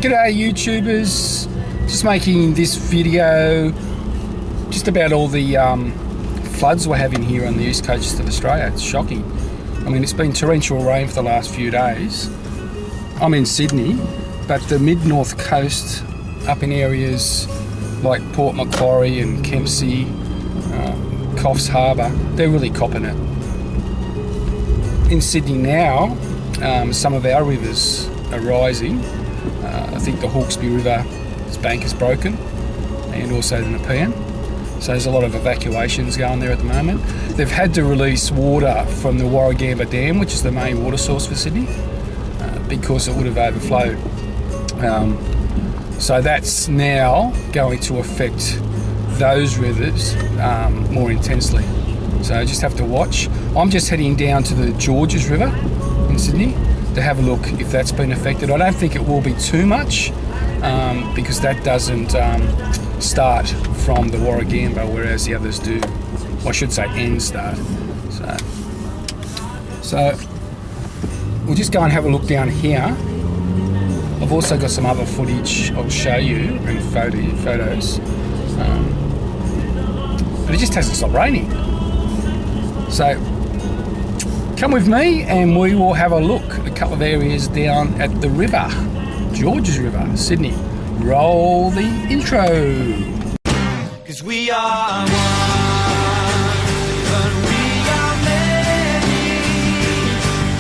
G'day YouTubers, just making this video just about all the floods we're having here on the east coast of Australia. It's shocking. I mean, it's been torrential rain for the last few days. I'm in Sydney, but the mid-north coast up in areas like Port Macquarie and Kempsey, Coffs Harbour, they're really copping it. In Sydney now, some of our rivers are rising. I think the Hawkesbury River's bank is broken, and also the Nepean. So there's a lot of evacuations going there at the moment. They've had to release water from the Warragamba Dam, which is the main water source for Sydney, because it would have overflowed. So that's now going to affect those rivers more intensely. So I just have to watch. I'm just heading down to the Georges River in Sydney to have a look if that's been affected. I don't think it will be too much because that doesn't start from the Warragamba, whereas the others do. Well, I should say end start. So we'll just go and have a look down here. I've also got some other footage I'll show you and photos. But it just hasn't stopped raining. So come with me and we will have a look at a couple of areas down at the river, Georges River, Sydney. Roll the intro. 'Cause we are one, but we are many,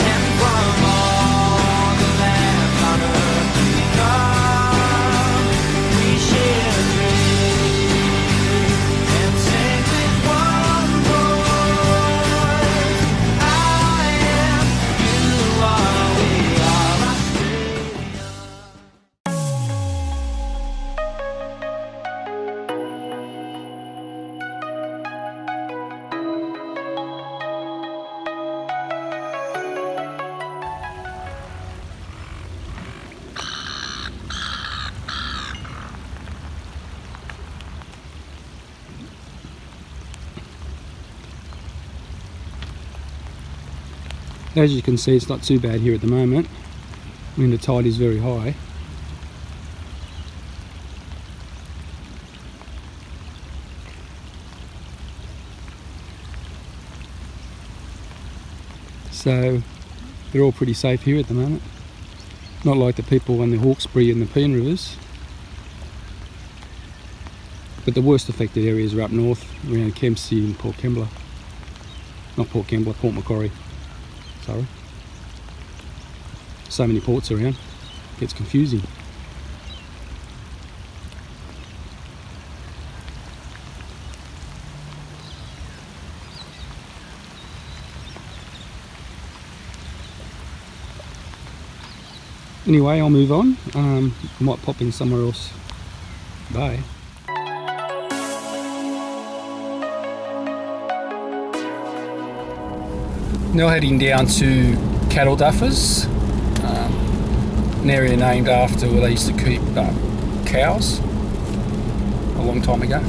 and from all the land on earth we come, we share a dream, and sing with one voice. I am, you are, we are Australia. As you can see, it's not too bad here at the moment. I mean, the tide is very high. So they're all pretty safe here at the moment. Not like the people on the Hawkesbury and the Nepean rivers. But the worst affected areas are up north, around Kempsey and Port Kembla. Not Port Kembla, Port Macquarie. Sorry. So many ports around, it gets confusing. Anyway, I'll move on. I might pop in somewhere else. Bye. Now heading down to Cattle Duffers, an area named after where they used to keep cows a long time ago.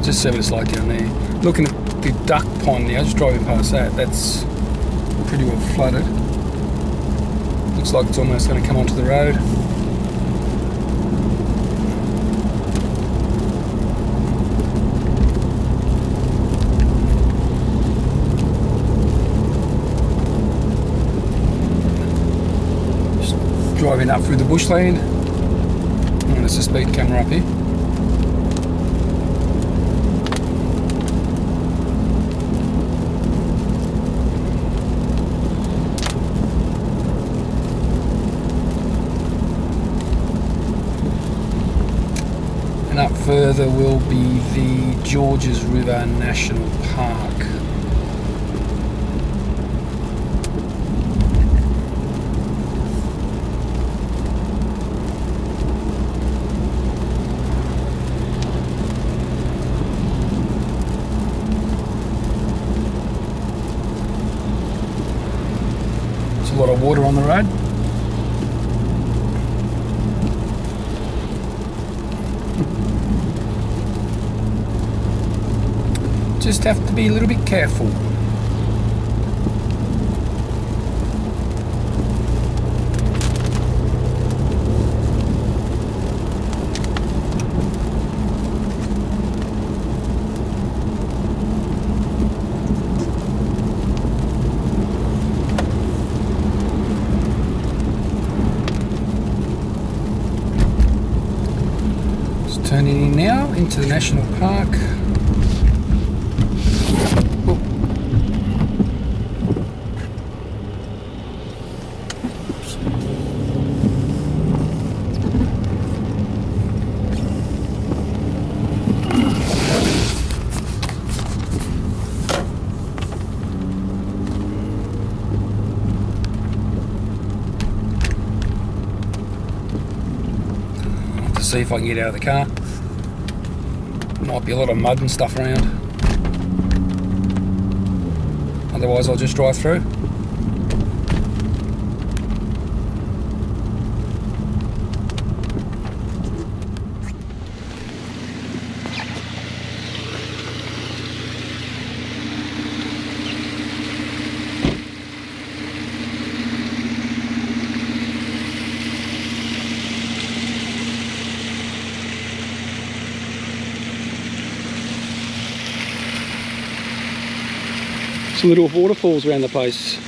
Just see what it's like down there. Looking at the duck pond now, just driving past that, that's pretty well flooded. Looks like it's almost going to come onto the road. Driving up through the bushland, and there's a speed camera up here. And up further will be the Georges River National Park. A lot of water on the road. Just have to be a little bit careful. into the national park. Oh. See if I can get out of the car. Might be a lot of mud and stuff around. Otherwise I'll just drive through. Some little waterfalls around the place.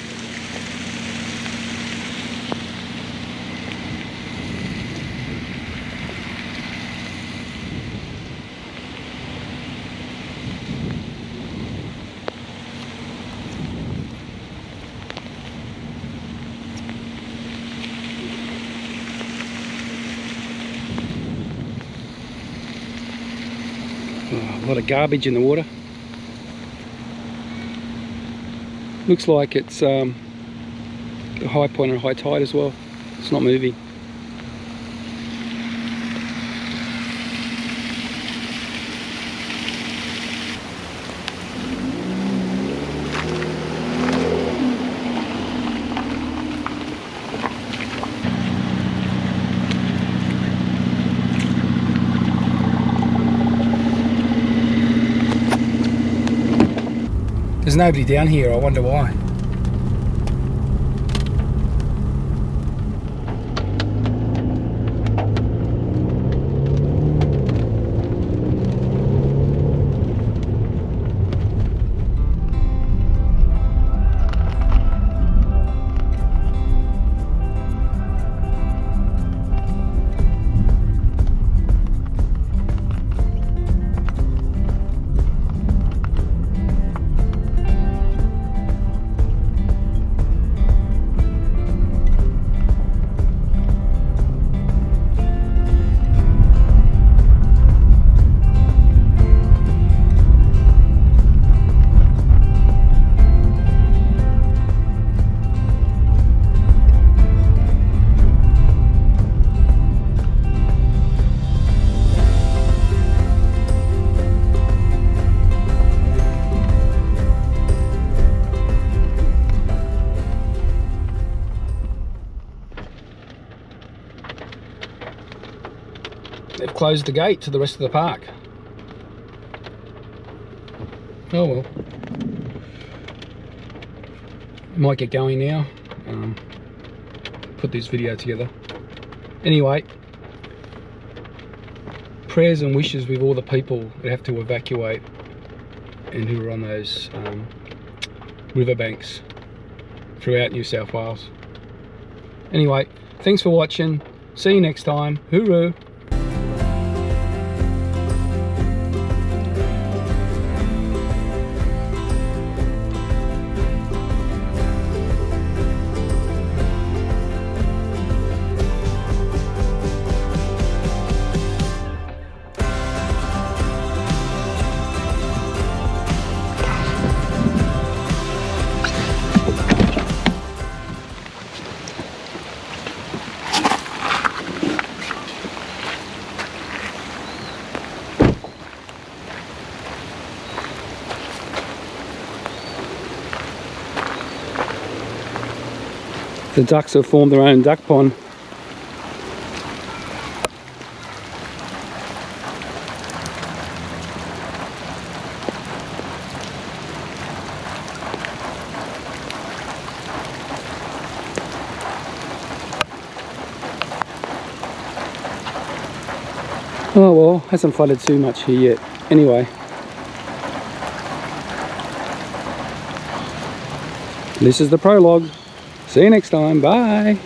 Oh, a lot of garbage in the water. Looks like it's the high point and high tide as well. It's not moving. There's nobody down here, I wonder why. They've closed the gate to the rest of the park. Oh well. Might get going now. Put this video together. Anyway, prayers and wishes with all the people that have to evacuate and who are on those riverbanks throughout New South Wales. Anyway, thanks for watching. See you next time. Hooroo! The ducks have formed their own duck pond. Oh well, hasn't flooded too much here yet. Anyway, this is the prologue. See you next time. Bye.